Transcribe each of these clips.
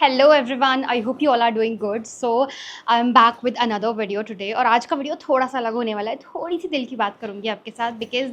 Hello everyone, I hope you all are doing good. So I am back with another video today. और आज का video थोड़ा सा अलग होने वाला है। थोड़ी सी दिल की बात करूंगी आपके साथ because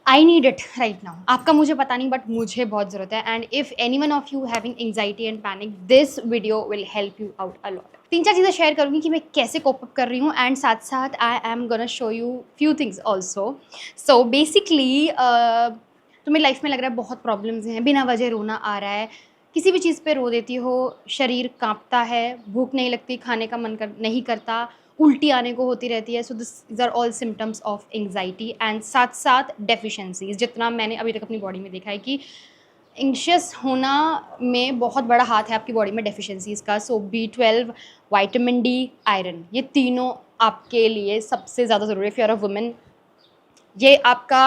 I need it right now. आपका मुझे पता नहीं बट मुझे बहुत ज़रूरत है। And if any one of you having anxiety and panic, this video will help you out a lot. तीन चार चीज़ें शेयर करूंगी कि मैं कैसे कोप अप कर रही हूँ एंड साथ साथ I am gonna show you few things also. So basically तुम्हें लाइफ में लग रहा है बहुत प्रॉब्लम्स हैं, बिना वजह रोना आ रहा है, किसी भी चीज़ पे रो देती हो, शरीर कांपता है, भूख नहीं लगती, खाने का मन नहीं करता, उल्टी आने को होती रहती है। So this are all symptoms of anxiety and साथ साथ डेफिशिएंसीज। जितना मैंने अभी तक अपनी बॉडी में देखा है कि एंग्शियस होना में बहुत बड़ा हाथ है आपकी बॉडी में डेफिशिएंसीज का। सो B12, विटामिन डी, आयरन, ये तीनों आपके लिए सबसे ज़्यादा ज़रूरी है। If you are a woman, ये आपका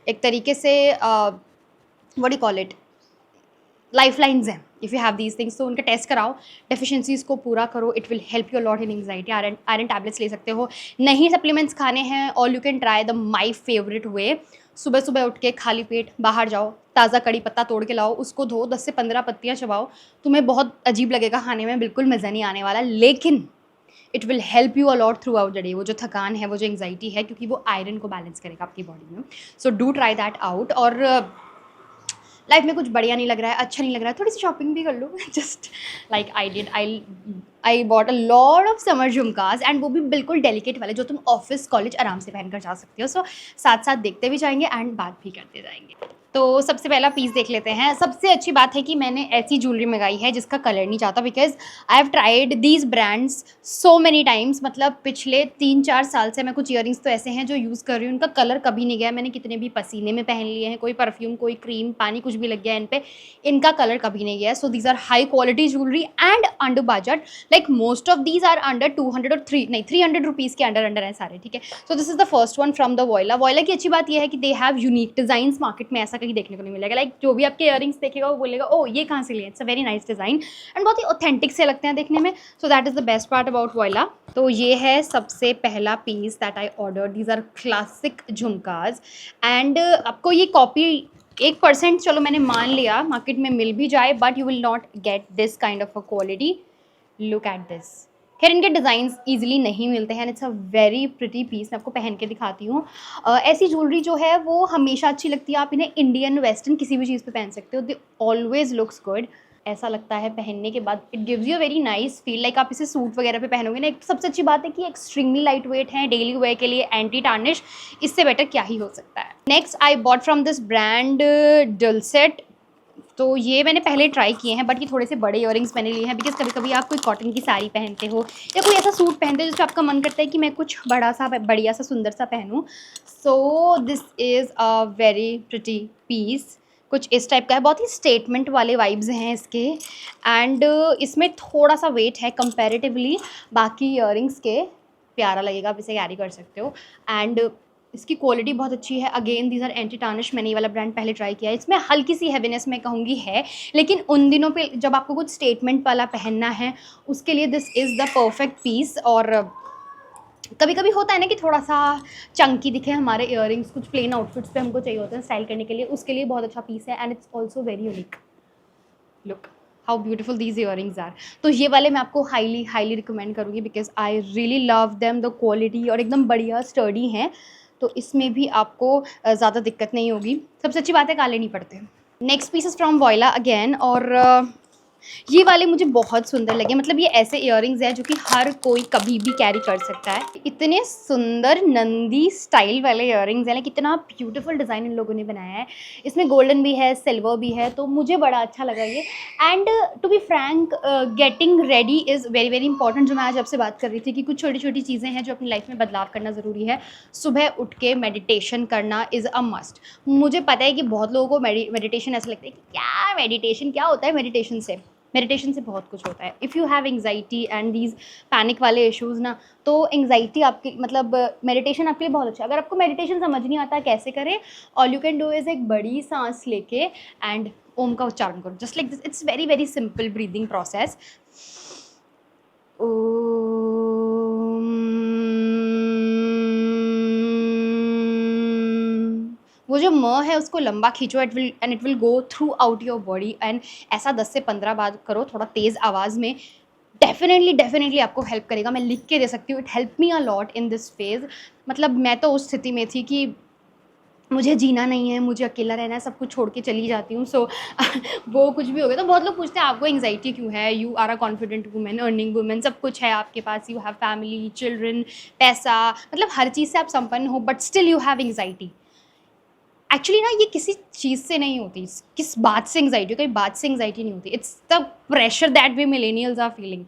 एक तरीके से what you call it, life lines हैं। If you have these things तो उनका टेस्ट कराओ, डेफिशिएंसीज को पूरा करो। It will help you lot in anxiety. Iron iron tablets ले सकते हो, नहीं सप्लीमेंट्स खाने हैं, all you can try the my favourite way. सुबह सुबह उठ के खाली पेट बाहर जाओ, ताज़ा कड़ी पत्ता तोड़ के लाओ, उसको धो, 10 से 15 पत्तियाँ चबाओ। तुम्हें बहुत अजीब लगेगा खाने में, बिल्कुल मज़ा नहीं आने वाला, लेकिन it will help you a lot through out the day. वो जो थकान है, वो जो एंग्जाइटी है, क्योंकि वो आयरन को बैलेंस करेगा आपकी बॉडी में। So do try that out. और लाइफ में कुछ बढ़िया नहीं लग रहा है, अच्छा नहीं लग रहा है, थोड़ी सी शॉपिंग भी कर लो। Just like I bought a lot of summer jhumkas, and वो भी बिल्कुल डेलिकेट वाले जो तुम ऑफिस कॉलेज आराम से पहन कर जा सकते हो। सो साथ साथ देखते भी जाएंगे एंड बात भी करते जाएंगे। तो सबसे पहला पीस देख लेते हैं। सबसे अच्छी बात है कि मैंने ऐसी ज्वेलरी मंगाई है जिसका कलर नहीं जाता, because I have tried these brands so many times. मतलब पिछले 3-4 साल से मैं कुछ ईयरिंग्स तो ऐसे हैं जो यूज़ कर रही हूँ, उनका कलर कभी नहीं गया। मैंने कितने भी पसीने में पहन लिए हैं, कोई परफ्यूम, कोई क्रीम, पानी कुछ भी लग गया इन पे, इनका कलर कभी नहीं गया। So these are high quality jewellery and under budget. Like most of these are under 200 और 300 रुपीज़ के अंडर अंडर है सारे, ठीक है। So this is the first one from the voila. Voila की अच्छी बात यह है कि they have unique design, market में ऐसा कहीं देखने को नहीं मिलेगा। लाइक जो भी आपके इयरिंग्स देखेगा वो बोलेगा ओ ये कहाँ से लिए, it's a very nice design and बहुत ही ऑथेंटिक से लगते हैं देखने में। So that is the best part about Voylla. तो ये है सबसे पहला piece that I order. These are classic jhumkas and आपको ये कॉपी 1% चलो मैंने मान लिया मार्केट में मिल भी जाए, but you will not get this kind of a quality. Look at this. खैर इनके डिज़ाइंस ईजिली नहीं मिलते हैं, it's a very pretty piece. मैं आपको पहन के दिखाती हूँ। ऐसी ज्वेलरी जो है वो हमेशा अच्छी लगती है। आप इन्हें इंडियन वेस्टर्न किसी भी चीज़ पे पहन सकते हो, दे ऑलवेज लुक्स गुड। ऐसा लगता है पहनने के बाद, it gives you a very nice feel. Like आप इसे सूट वगैरह पे पहनोगे ना। एक सबसे अच्छी बात है कि एक्सट्रीमली लाइट वेट है, डेली वेयर के लिए एंटी टार्निश, इससे बेटर क्या ही हो सकता है। Next I bought from this brand Dulcet. तो ये मैंने पहले ट्राई किए हैं, बट ये थोड़े से बड़े इयरिंग्स मैंने लिए हैं बिकॉज कभी कभी आप कोई कॉटन की साड़ी पहनते हो या कोई ऐसा सूट पहनते हो जिससे आपका मन करता है कि मैं कुछ बड़ा सा बढ़िया सा सुंदर सा पहनूं। So this is a very pretty piece. कुछ इस टाइप का है, बहुत ही स्टेटमेंट वाले वाइब्स हैं इसके। एंड इसमें थोड़ा सा वेट है कंपैरेटिवली बाकी इयरिंग्स के, प्यारा लगेगा, आप इसे कैरी कर सकते हो। एंड इसकी क्वालिटी बहुत अच्छी है। Again these are anti tarnish. मैंने ये वाला ब्रांड पहले ट्राई किया है, इसमें हल्की सी हैवीनेस मैं कहूँगी है, लेकिन उन दिनों पे जब आपको कुछ स्टेटमेंट वाला पहनना है उसके लिए this is the perfect piece. और कभी कभी होता है ना कि थोड़ा सा चंकी दिखे हमारे इयरिंग्स, कुछ प्लेन आउटफिट्स पे हमको चाहिए होता है स्टाइल करने के लिए, उसके लिए बहुत अच्छा पीस है and it's also very unique. Look how beautiful these earrings are. तो ये वाले मैं आपको हाईली हाईली रिकमेंड करूँगी because I really love them. The quality और एकदम बढ़िया स्टर्डी हैं, तो इसमें भी आपको ज़्यादा दिक्कत नहीं होगी। सबसे अच्छी बात है काले नहीं पड़ते। Next piece is from Voylla again. और ये वाले मुझे बहुत सुंदर लगे। मतलब ये ऐसे इयरिंग्स हैं जो कि हर कोई कभी भी कैरी कर सकता है। इतने सुंदर नंदी स्टाइल वाले इयरिंग्स हैं, कितना ब्यूटीफुल डिज़ाइन इन लोगों ने बनाया है। इसमें गोल्डन भी है, सिल्वर भी है, तो मुझे बड़ा अच्छा लगा ये। And to be frank, getting ready is very very important. जो मैं आज आपसे बात कर रही थी कि कुछ छोटी छोटी चीज़ें हैं जो अपनी लाइफ में बदलाव करना ज़रूरी है। सुबह उठ के मेडिटेशन करना इज़ अ मस्ट। मुझे पता है कि बहुत लोगों को मेडिटेशन ऐसा लगता है कि क्या मेडिटेशन, क्या होता है मेडिटेशन से। मेडिटेशन से बहुत कुछ होता है। If you have anxiety and these panic वाले इश्यूज़ ना, तो एंग्जाइटी आपकी मतलब मेडिटेशन आपके लिए बहुत अच्छा है। अगर आपको मेडिटेशन समझ नहीं आता कैसे करें, all you can do is एक बड़ी सांस लेके एंड ओम का उच्चारण करो, just like this. It's very very simple breathing process. वो जो म है उसको लंबा खींचो, it will go through out your body, and ऐसा 10 से 15 बार करो थोड़ा तेज़ आवाज़ में। डेफिनेटली आपको हेल्प करेगा। मैं लिख के दे सकती हूँ, it help me a lot in this phase. मतलब मैं तो उस स्थिति में थी कि मुझे जीना नहीं है, मुझे अकेला रहना है, सब कुछ छोड़ के चली जाती हूँ। सो वो कुछ भी हो गया तो बहुत लोग पूछते हैं आपको एंग्जाइटी क्यों है, you are a confident women, earning women, सब कुछ है आपके पास, यू हैव फैमिली, चिल्ड्रन, पैसा, मतलब हर चीज़ से आप संपन्न हो, but still you have anxiety. Actually ना ये किसी चीज़ से नहीं होती, किस बात से एंग्जाइटी, कोई बात से एंग्जाइटी नहीं होती, it's the pressure that we millennials are feeling.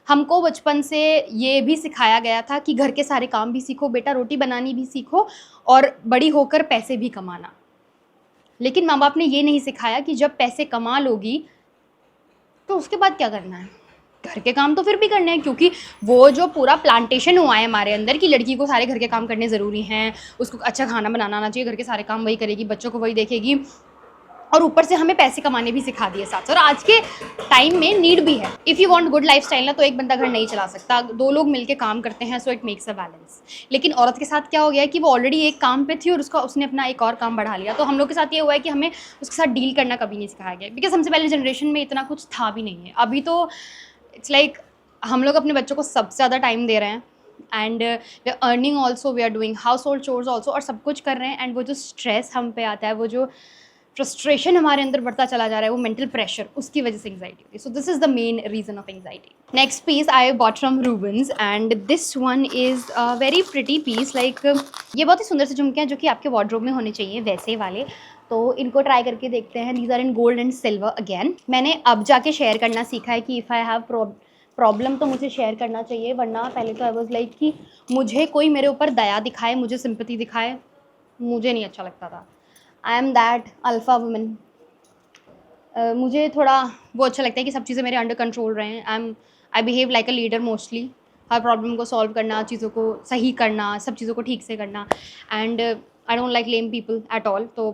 हमको बचपन से ये भी सिखाया गया था कि घर के सारे काम भी सीखो बेटा, रोटी बनानी भी सीखो, और बड़ी होकर पैसे भी कमाना। लेकिन माँ बाप ने ये नहीं सिखाया कि जब पैसे कमा लोगी तो उसके बाद क्या करना है। घर के काम तो फिर भी करने हैं, क्योंकि वो जो पूरा प्लांटेशन हुआ है हमारे अंदर कि लड़की को सारे घर के काम करने ज़रूरी हैं, उसको अच्छा खाना बनाना आना चाहिए, घर के सारे काम वही करेगी, बच्चों को वही देखेगी, और ऊपर से हमें पैसे कमाने भी सिखा दिए साथ। और आज के टाइम में नीड भी है। If you want good lifestyle ना, तो एक बंदा घर नहीं चला सकता, 2 लोग मिलके काम करते हैं, so it makes a balance. लेकिन औरत के साथ क्या हो गया है कि वो ऑलरेडी एक काम पे थी और उसने अपना एक और काम बढ़ा लिया। तो हम लोग के साथ ये हुआ है कि हमें उसके साथ डील करना कभी नहीं सिखाया गया, बिकॉज हमसे पहले जनरेशन में इतना कुछ था भी नहीं है। अभी तो इट्स लाइक हम लोग अपने बच्चों को सबसे ज़्यादा टाइम दे रहे हैं, and we are earning also, we are doing household chores also, और सब कुछ कर रहे हैं। एंड वो जो स्ट्रेस हम पे आता है, वो जो फ्रस्ट्रेशन हमारे अंदर बढ़ता चला जा रहा है, वो मेंटल प्रेशर, उसकी वजह से एंग्जाइटी होती है। So this is the main reason of anxiety. Next piece I bought from Rubans, and this one is a very pretty piece. Like ये बहुत ही सुंदर से झुमके हैं जो कि आपके वार्डरोब में होने चाहिए वैसे वाले। तो इनको ट्राई करके देखते हैं। These are in gold and silver again. मैंने अब जाके शेयर करना सीखा है कि इफ़ आई हैव प्रॉब्लम तो मुझे शेयर करना चाहिए, वरना पहले तो आई वॉज लाइक कि मुझे कोई मेरे ऊपर दया दिखाए, मुझे सिंपैथी दिखाए, मुझे नहीं अच्छा लगता था। I am that alpha woman. मुझे थोड़ा वो अच्छा लगता है कि सब चीज़ें मेरे अंडर कंट्रोल रहें। I behave like a leader mostly. Her problem को सॉल्व करना, चीज़ों को सही करना, सब चीज़ों को ठीक से करना, and I don't like lame people at all. तो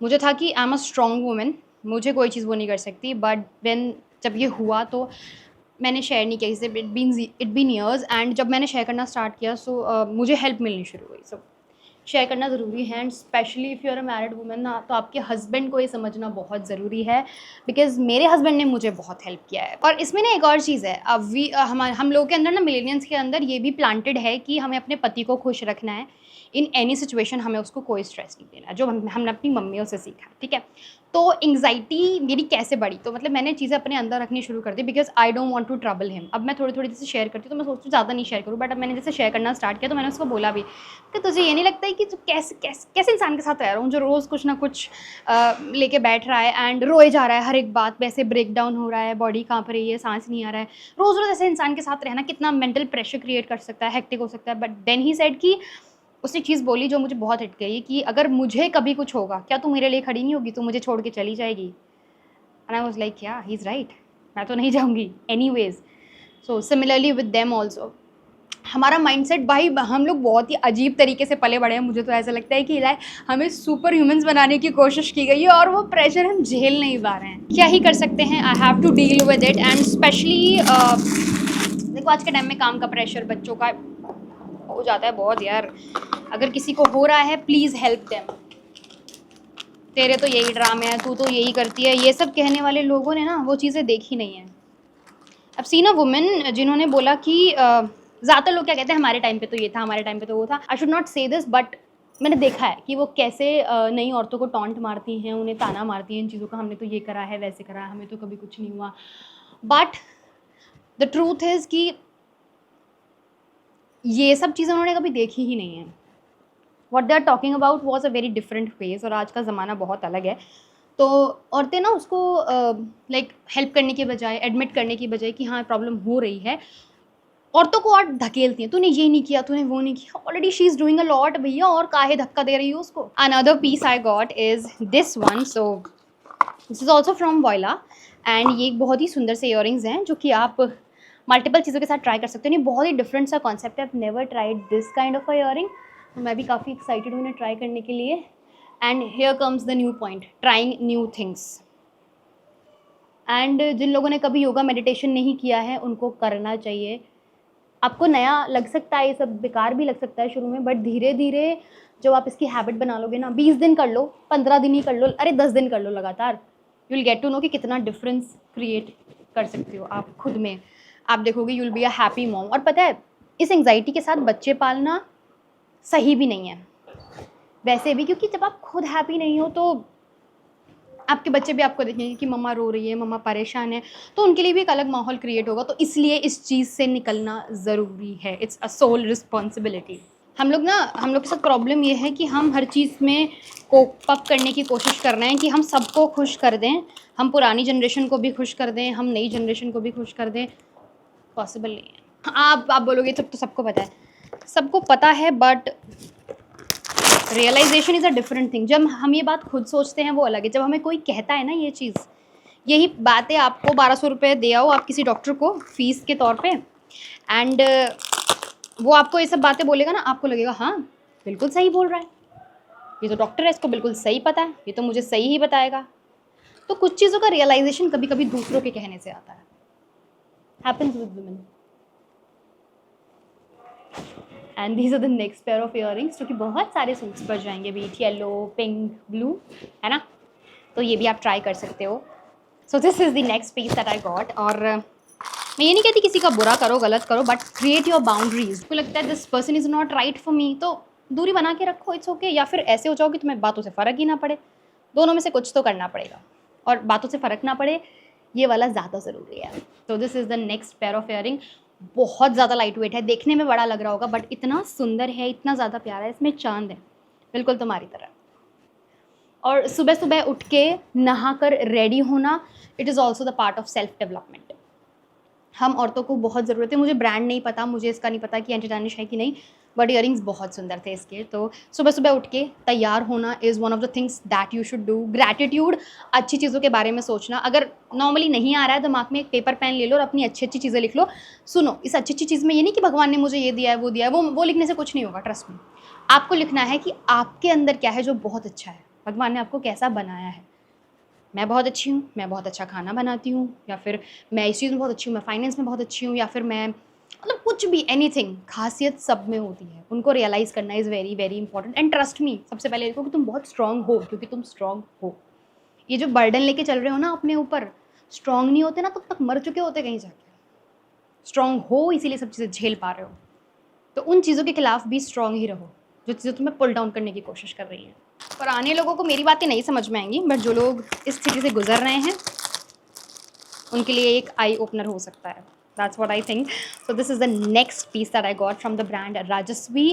मुझे था कि आई एम अ स्ट्रॉन्ग वुमेन, मुझे कोई चीज़ वो नहीं कर सकती। बट व्हेन जब ये हुआ तो मैंने शेयर नहीं किया किसी से। इट बीन ईयर्स, एंड जब मैंने शेयर करना स्टार्ट किया सो मुझे हेल्प मिलनी शुरू हुई। सो शेयर करना ज़रूरी है, and specially if you are a married women ना, तो आपके हस्बैंड को ये समझना बहुत ज़रूरी है, बिकॉज मेरे हस्बैंड ने मुझे बहुत हेल्प किया है। और इसमें ना एक और चीज़ है, अब हम लोग के अंदर ना, मिलेनियंस के अंदर ये भी प्लांटेड है कि हमें अपने पति को खुश रखना है। इन एनी सिचुएशन हमें उसको कोई स्ट्रेस नहीं देना, जो हमने अपनी मम्मियों से सीखा, ठीक है। तो एंग्जाइटी मेरी कैसे बढ़ी, तो मतलब मैंने चीज़ें अपने अंदर रखनी शुरू कर दी, because I don't want to trouble him. अब मैं थोड़ी थोड़ी जैसे शेयर करती हूँ तो मैं सोचती हूँ ज़्यादा नहीं शेयर करूँ, बट अब मैंने जैसे शेयर करना स्टार्ट किया तो मैंने उसको बोला भी कि तुझे ये नहीं लगता है कि तू कैसे कैसे कैसे इंसान के साथ रह रहा हूँ जो रोज़ कुछ ना कुछ लेके बैठ रहा है एंड रोए जा रहा है, हर एक बात वैसे ब्रेक डाउन हो रहा है, बॉडी काँप रही है, सांस नहीं आ रहा है, रोज़ रोज़ ऐसे इंसान के साथ रहना कितना मेंटल प्रेशर क्रिएट कर सकता है, हेक्टिक हो सकता है। बट देन ही सेड कि उसने चीज़ बोली जो मुझे बहुत हिट गई कि अगर मुझे कभी कुछ होगा क्या तू मेरे लिए खड़ी नहीं होगी, तू मुझे छोड़ के चली जाएगी। एंड आई वाज लाइक या ही इज़ राइट, मैं तो नहीं जाऊँगी anyways. So similarly with them also, हमारा माइंडसेट भाई, हम लोग बहुत ही अजीब तरीके से पले बड़े हैं। मुझे तो ऐसा लगता है कि लाइक हमें सुपर ह्यूमंस बनाने की कोशिश की गई है और वो प्रेशर हम झेल नहीं पा रहे हैं। क्या ही कर सकते हैं, I have to deal with it. And specially देखो आज के टाइम में काम का प्रेशर बच्चों का हो जाता है बहुत यार। अगर किसी को हो रहा है प्लीज़ हेल्प देम। तेरे तो यही ड्रामे हैं, तू तो यही करती है, ये सब कहने वाले लोगों ने ना वो चीज़ें देखी नहीं है। अब सीन अ वुमेन जिन्होंने बोला कि ज़्यादातर लोग क्या कहते हैं हमारे टाइम पे तो ये था, हमारे टाइम पे तो वो था। आई शुड नॉट से दिस, बट मैंने देखा है कि वो कैसे नई औरतों को टॉन्ट मारती हैं, उन्हें ताना मारती हैं इन चीज़ों का, हमने तो ये करा है, वैसे करा है, हमें तो कभी कुछ नहीं हुआ। बट द ट्रूथ इज़ कि ये सब चीज़ें उन्होंने कभी देखी ही नहीं है। What they are talking about was a very different phase, और आज का ज़माना बहुत अलग है। तो औरतें ना उसको लाइक हेल्प करने के बजाय, एडमिट करने की बजाय कि हाँ प्रॉब्लम हो रही है, औरतों को और धकेलती हैं, तूने ये नहीं किया, तूने वो नहीं किया, already she is doing a lot भैया, और काहे धक्का दे रही हो उसको। Another piece I got is this one. So this is also from Voylla, and ये एक बहुत ही सुंदर से ईयरिंग्स हैं जो कि आप मल्टीपल चीज़ों के साथ ट्राई कर सकते हो। ये बहुत ही डिफरेंट सा कॉन्सेप्ट है, never tried this kind of a earring. तो मैं भी काफ़ी एक्साइटेड हूँ इन्हें ट्राई करने के लिए। And here comes the new point, trying new things. And जिन लोगों ने कभी योगा मेडिटेशन नहीं किया है उनको करना चाहिए। आपको नया लग सकता है, ये सब बेकार भी लग सकता है शुरू में, बट धीरे धीरे जब आप इसकी हैबिट बना लोगे ना, 20 दिन कर लो, 15 दिन ही कर लो, अरे 10 दिन कर लो लगातार, you will get to know कि कितना डिफरेंस क्रिएट कर सकते हो आप खुद में। आप देखोगे you will be a happy mom. और पता है, इस एंग्जाइटी के साथ बच्चे पालना सही भी नहीं है वैसे भी, क्योंकि जब आप खुद हैप्पी नहीं हो तो आपके बच्चे भी आपको देखेंगे कि मम्मा रो रही है, मम्मा परेशान है, तो उनके लिए भी एक अलग माहौल क्रिएट होगा। तो इसलिए इस चीज़ से निकलना ज़रूरी है। It's a sole responsibility. हम लोग के साथ प्रॉब्लम ये है कि हम हर चीज़ में कोप अप करने की कोशिश कर रहे हैं कि हम सबको खुश कर दें, हम पुरानी जनरेशन को भी खुश कर दें, हम नई जनरेशन को भी खुश कर दें। पॉसिबल नहीं है। आप बोलोगे तब तो सबको पता है, सबको पता है, but realisation is a different thing. जब हम ये बात खुद सोचते हैं वो अलग है, जब हमें कोई कहता है ना ये चीज़, यही बातें आपको 1200 रुपये दे आओ आप किसी डॉक्टर को फीस के तौर पे, एंड वो आपको ये सब बातें बोलेगा ना, आपको लगेगा हाँ बिल्कुल सही बोल रहा है, ये तो डॉक्टर है, इसको बिल्कुल सही पता है, ये तो मुझे सही ही बताएगा। तो कुछ चीज़ों का रियलाइजेशन कभी कभी दूसरों के कहने से आता है। Happens with women. And these are the next pair of earrings, जो कि बहुत सारे सूट्स पर जाएंगे, बीट येलो, पिंक, ब्लू, है ना, तो ये भी आप ट्राई कर सकते हो। So this is the next piece that I got. और मैं ये नहीं कहती किसी का बुरा करो, गलत करो, बट क्रिएट योर बाउंड्रीज। आपको लगता है this person is not right for me, तो दूरी बना के रखो, इट्स ओके। या फिर ऐसे हो जाओ कि तुम्हें बातों से फ़र्क ही ना पड़े। दोनों में से कुछ तो करना पड़ेगा, और बातों से फ़र्क ना पड़े ये वाला ज़्यादा ज़रूरी है। तो this is the next pair of earring. बहुत ज़्यादा लाइट वेट है, देखने में बड़ा लग रहा होगा, बट इतना सुंदर है, इतना ज़्यादा प्यारा है, इसमें चांद है बिल्कुल तुम्हारी तरह। और सुबह सुबह उठ के नहा कर रेडी होना, it is also the part of self development. हम औरतों को बहुत ज़रूरत है। मुझे ब्रांड नहीं पता, मुझे इसका नहीं पता कि एंटी टार्निश है कि नहीं, बट इयरिंग्स बहुत सुंदर थे इसके। तो सुबह सुबह उठ के तैयार होना is one of the things that you should do. Gratitude, अच्छी चीज़ों के बारे में सोचना। अगर नॉर्मली नहीं आ रहा है दिमाग में, एक पेपर पेन ले लो और अपनी अच्छी अच्छी चीज़ें लिख लो। सुनो, इस अच्छी अच्छी चीज़ में ये नहीं कि भगवान ने मुझे ये दिया है वो दिया है, वो लिखने से कुछ नहीं होगा, ट्रस्ट में। आपको लिखना है कि आपके अंदर क्या है जो बहुत अच्छा है, भगवान ने आपको कैसा बनाया है। मैं बहुत अच्छी हूँ, मैं बहुत अच्छा खाना बनाती हूँ, या फिर मैं इस चीज़ में बहुत अच्छी हूँ, मैं फाइनेंस में बहुत अच्छी हूँ, या फिर मैं मतलब कुछ भी, एनीथिंग। खासियत सब में होती है, उनको रियलाइज़ करना is very very important. And trust me, सबसे पहले देखो कि तुम बहुत स्ट्रांग हो, क्योंकि तुम स्ट्रांग हो। ये जो बर्डन लेके चल रहे हो ना अपने ऊपर, स्ट्रांग नहीं होते ना तब तक मर चुके होते कहीं जाके। स्ट्रांग हो इसीलिए सब चीज़ें झेल पा रहे हो। तो उन चीज़ों के खिलाफ भी स्ट्रांग ही रहो जो चीज़ें तुम्हें पुल डाउन करने की कोशिश कर रही हैं। पुराने लोगों को मेरी बातें नहीं समझ में आएंगी, बट जो लोग इस स्थिति से गुजर रहे हैं उनके लिए एक आई ओपनर हो सकता है। That's what I think. So this is the next piece that I got from the brand Rajasvi.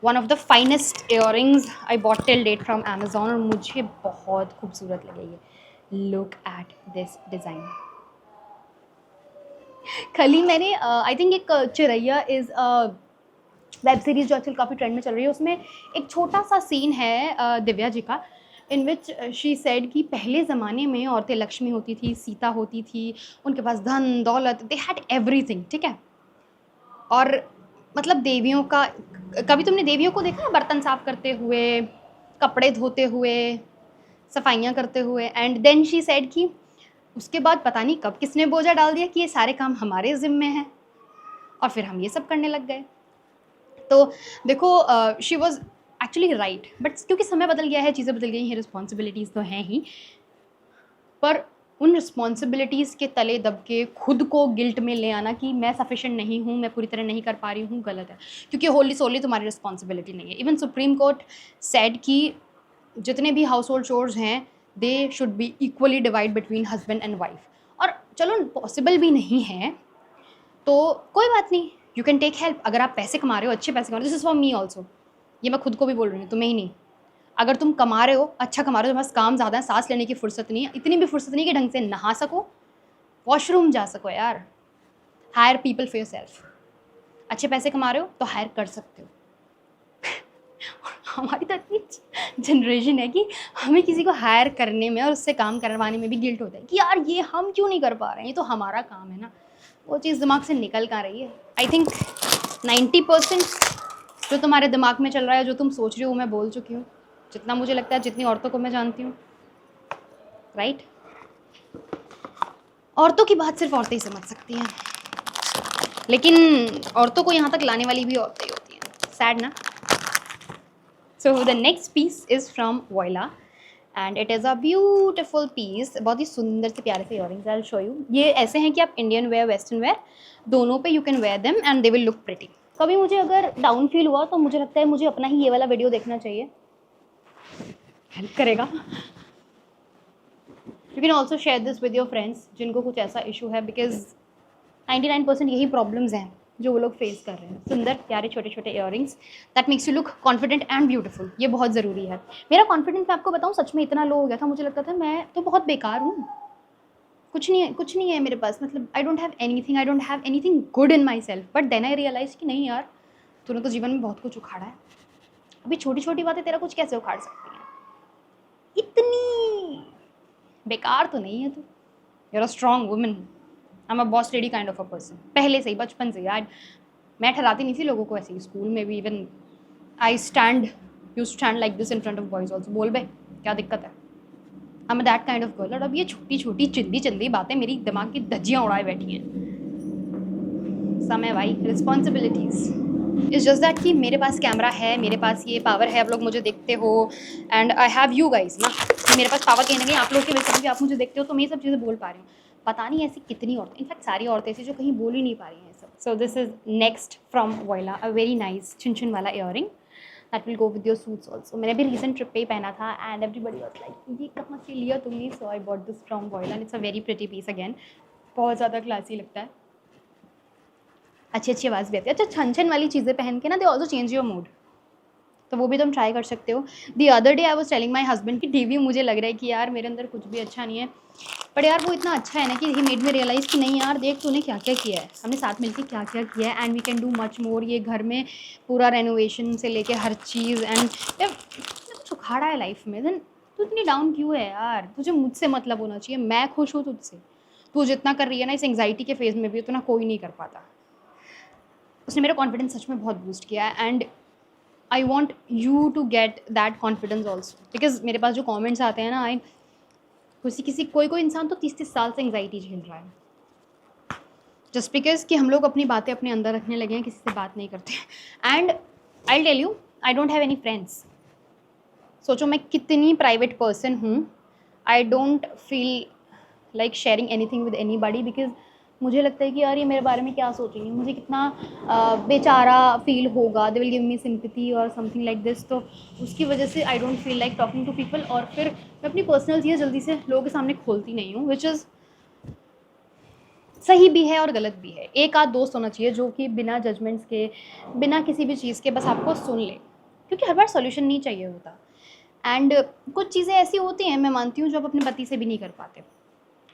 One of the finest earrings I bought till date from Amazon, और मुझे बहुत खूबसूरत लगे ये। Look at this design. कल ही मैंने I think एक चिरैया is web series जो आजकल काफ़ी ट्रेंड में चल रही है, उसमें एक छोटा सा सीन है दिव्या जी का, इन विच शी सेड कि पहले ज़माने में औरतें लक्ष्मी होती थी, सीता होती थी, उनके पास धन दौलत, दे हैड एवरीथिंग, ठीक है। और मतलब देवियों का, कभी तुमने देवियों को देखा है बर्तन साफ करते हुए, कपड़े धोते हुए, सफाइयाँ करते हुए? एंड देन शी सेड कि उसके बाद पता नहीं कब किसने बोझा डाल दिया कि ये सारे काम हमारे ज़िम्मे हैं, और फिर हम ये सब करने लग गए। तो देखो, she was actually right, but क्योंकि समय बदल गया है, चीज़ें बदल गई हैं, रिस्पॉन्सिबिलिटीज़ तो हैं ही, पर उन रिस्पॉन्सिबिलिटीज़ के तले दब के खुद को गिल्ट में ले आना कि मैं सफिशेंट नहीं हूँ, मैं पूरी तरह नहीं कर पा रही हूँ, गलत है। क्योंकि होली सोली तुम्हारी रिस्पॉन्सिबिलिटी नहीं है। इवन सुप्रीम कोर्ट सेड कि जितने भी हाउस होल्ड चोर्स हैं they should be equally divide between husband and wife. और चलो पॉसिबल भी नहीं है तो कोई बात नहीं, यू कैन टेक हेल्प। अगर आप पैसे कमा रहे हो, अच्छे पैसे कमा रहे हो, this is for me also, ये मैं खुद को भी बोल रही हूँ, तुम्हें ही नहीं। अगर तुम कमा रहे हो, अच्छा कमा रहे हो, तुम्हारे पास काम ज़्यादा है, सांस लेने की फुर्सत नहीं है, इतनी भी फुर्सत नहीं कि ढंग से नहा सको, वॉशरूम जा सको, यार हायर पीपल फॉर योरसेल्फ। अच्छे पैसे कमा रहे हो तो हायर कर सकते हो। हमारी तो इतनी जनरेशन है कि हमें किसी को हायर करने में और उससे काम करवाने में भी गिल्ट होता है कि यार ये हम क्यों नहीं कर पा रहे हैं, ये तो हमारा काम है ना। वो चीज़ दिमाग से निकल कहाँ रही है। आई थिंक 90% जो तुम्हारे दिमाग में चल रहा है, जो तुम सोच रहे हो, मैं बोल चुकी हूँ, जितना मुझे लगता है, जितनी औरतों को मैं जानती हूँ, राइट। औरतों की बात सिर्फ औरतें ही समझ सकती हैं, लेकिन औरतों को यहाँ तक लाने वाली भी औरतें ही होती हैं। सैड ना, so the next piece is from Voylla and it is a beautiful piece, बहुत ही सुंदर से प्यारे से earrings. I will show you. ये ऐसे हैं कि आप इंडियन वेयर वेस्टर्न वेयर दोनों पे you can wear them and they will look pretty. कभी मुझे अगर डाउन फील हुआ तो मुझे लगता है मुझे अपना ही ये वाला वीडियो देखना चाहिए, हेल्प करेगा। You can also share this with your friends जिनको कुछ ऐसा इशू है, बिकॉज 99% यही प्रॉब्लम्स हैं जो वो लोग फेस कर रहे हैं। सुंदर प्यारे छोटे छोटे earrings that makes you look confident and beautiful, ये बहुत ज़रूरी है। मेरा कॉन्फिडेंस मैं आपको बताऊँ सच में इतना लो हो गया था, मुझे लगता था मैं तो बहुत बेकार हूँ, कुछ नहीं है मेरे पास, मतलब I don't have anything good in myself. But then I realise कि नहीं यार, तूने तो जीवन में बहुत कुछ उखाड़ा है, अभी छोटी छोटी बातें तेरा कुछ कैसे उखाड़ सकती हैं, इतनी बेकार तो नहीं है तू, you are a strong woman. I am a boss lady kind of a person, पहले से ही बचपन से यार मैं ठहराती नहीं थी लोगों को ऐसे ही, स्कूल में भी even I stand like this in front of boys also, बोल बे क्या दिक्कत है, I am that kind of girl. और अब ये छोटी छोटी चिंदी बातें मेरी दिमाग की धज्जियाँ उड़ाए बैठी हैं। समय भाई, रिस्पॉन्सिबिलिटीज़ इज़ जस्ट दैट कि मेरे पास कैमरा है, मेरे पास ये पावर है, आप लोग मुझे देखते हो and I have you guys ना, मेरे पास पावर कहीं ना कहीं आप लोग की वजह से भी आप मुझे देखते हो, तो मैं ये सब चीज़ें बोल पा रही हूँ। पता नहीं ऐसी कितनी औरतें, इनफैक्ट सारी औरतें ऐसी जो कहीं बोल ही नहीं पा रही हैं सब। So this is next from Voylla, a very nice chain वाला earring that will go with your suits also. मैंने भी रिसेंट ट्रिप पे ही पहना था एंड एवरीबडी वाज लाइक ये कहाँ से लिया तुमने, so I bought this from Voylla and it's a very pretty piece again, बहुत ज़्यादा क्लासी लगता है, अच्छी आवाज़ भी आती है। अच्छा छन वाली चीज़ें पहन के ना they also change your mood, तो वो भी तुम ट्राई कर सकते हो। The other day I was telling my husband की टीवी मुझे लग रहा है कि यार मेरे अंदर कुछ भी अच्छा नहीं है, बट यार वो इतना अच्छा है ना कि ही मेड मी रियलाइज़ कि नहीं यार देख तूने क्या क्या किया है, हमने साथ मिलकर क्या क्या किया है and we can do much more. ये घर में पूरा रेनोवेशन से लेके हर चीज़ एंड कुछ उखाड़ा है लाइफ में, देन तू इतनी डाउन क्यों है यार, तुझे मुझसे मतलब होना चाहिए, मैं खुश हूँ तुझसे, तू जितना कर रही है ना इस एंग्जाइटी के फेज़ में भी उतना कोई नहीं कर पाता। उसने मेरा कॉन्फिडेंस सच में बहुत बूस्ट किया है and I want you to get that confidence also, because मेरे पास जो कॉमेंट्स आते हैं ना, आई कोई इंसान तो 30-30 साल से एंग्जाइटी झेल रहा है जस्ट बिकॉज कि हम लोग अपनी बातें अपने अंदर रखने लगे हैं, किसी से बात नहीं करते। And I tell you I don't have any friends, सोचो मैं कितनी प्राइवेट पर्सन हूँ, I don't feel like sharing anything with anybody, because मुझे लगता है कि यार ये मेरे बारे में क्या सोचेंगे, मुझे कितना बेचारा फील होगा, they will give me sympathy और समथिंग लाइक दिस, तो उसकी वजह से I don't feel like talking to people. और फिर मैं अपनी पर्सनल चीज़ें जल्दी से लोगों के सामने खोलती नहीं हूँ, विच इज़ सही भी है और गलत भी है। एक आध दोस्त होना चाहिए जो कि बिना जजमेंट्स के, बिना किसी भी चीज़ के बस आपको सुन ले, क्योंकि हर बार सोल्यूशन नहीं चाहिए होता। एंड कुछ चीज़ें ऐसी होती हैं मैं मानती हूँ जो आप अपने पति से भी नहीं कर पाते,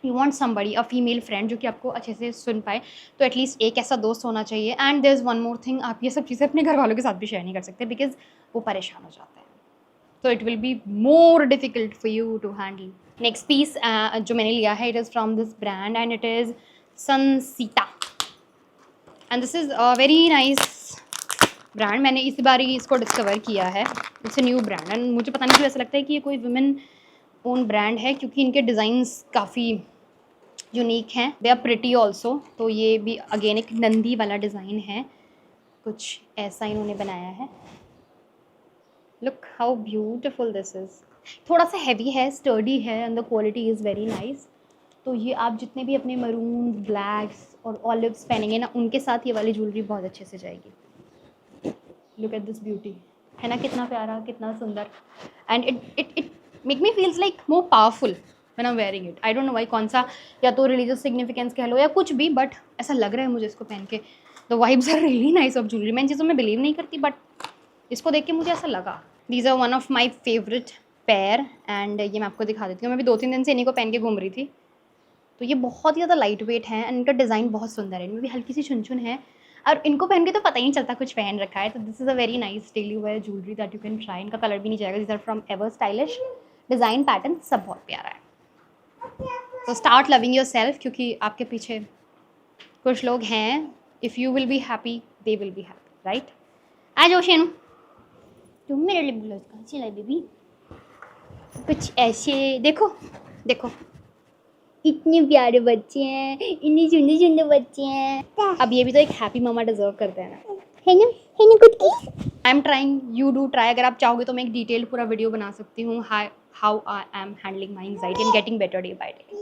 you want somebody a female friend जो कि आपको अच्छे से सुन पाए, तो एटलीस्ट एक ऐसा दोस्त होना चाहिए। And there is one more thing, आप ये सब चीज़ें अपने घर वालों के साथ भी शेयर नहीं कर सकते बिकॉज वो परेशान हो जाते हैं, तो it will be more difficult for you to handle. Next piece जो मैंने लिया है it is from this brand and it is Sunsita and this is a very nice brand. मैंने इस बार ही इसको डिस्कवर किया है, it's a new brand and मुझे पता नहीं क्यों ऐसा लगता है कि ये कोई वुमेन ओन ब्रांड है, क्योंकि इनके डिज़ाइंस काफ़ी यूनिक हैं, दे आर प्रिटी ऑल्सो। तो ये भी अगेन एक नंदी वाला डिज़ाइन है, कुछ ऐसा इन्होंने बनाया है, look how beautiful this is. थोड़ा सा हैवी है, स्टर्डी है and the quality is very nice. तो ये आप जितने भी अपने मरून, ब्लैक्स और ऑलिव्स पहनेंगे ना, उनके साथ ये वाली ज्वेलरी बहुत अच्छे से जाएगी। लुक एट दिस ब्यूटी, है ना कितना प्यारा, कितना सुंदर, and it make me feels like more powerful when I am wearing it. I don't know why, कौन सा, या तो रिलीजियस सिग्निफिकेंस कह लो या कुछ भी, बट ऐसा लग रहा है मुझे इसको पहन के the vibes are really nice of jewellery. मैं इन चीज़ों में बिलीव नहीं करती बट इसको देख के मुझे ऐसा लगा। These are one of my favourite pair and ये मैं आपको दिखा देती हूँ। मैं भी 2-3 दिन से इन्हीं को पहन के घूम रही थी, तो ये बहुत ही ज़्यादा लाइट वेट है एंड इनका डिज़ाइन बहुत सुंदर है, इनमें भी हल्की सी चुन है और इनको पहन के तो पता ही नहीं चलता कुछ पहन रखा है। तो this is a very nice daily wear jewellery that you can try. इनका कलर भी नहीं जाएगा, this are from ever stylish, design pattern सब बहुत प्यारा है। तो स्टार्ट लविंग योर सेल्फ, क्योंकि आपके पीछे कुछ लोग हैं, if you will be happy they will be happy, right. आ जाओ शेनू, तुम मेरे लिए ब्लाउज कहाँ सिलाई बेबी, कुछ ऐसे देखो देखो, इतने प्यारे बच्चे हैं, इतने सुंदर सुंदर बच्चे हैं। अब ये भी तो एक हैप्पी मामा डिजर्व करते हैं ना, है ना कुछ की। I am trying, you do try. अगर आप चाहोगे तो मैं एक डिटेल पूरा वीडियो बना सकती हूँ how I am handling my anxiety and getting better day by day.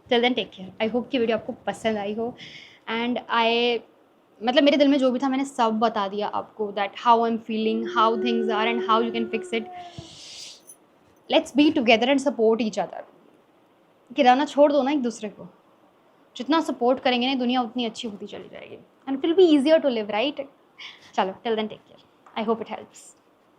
Till then take care. I hope कि वीडियो आपको पसंद आई हो एंड आई मतलब मेरे दिल में जो भी था मैंने सब बता दिया आपको, that how I am feeling, how things are and how you can fix it. Let's be together and support each other. गिराना छोड़ दो ना एक दूसरे को। जितना सपोर्ट करेंगे ना दुनिया उतनी अच्छी होती चली जाएगी and it will be easier to live, right? चलो till then take care. I hope it helps.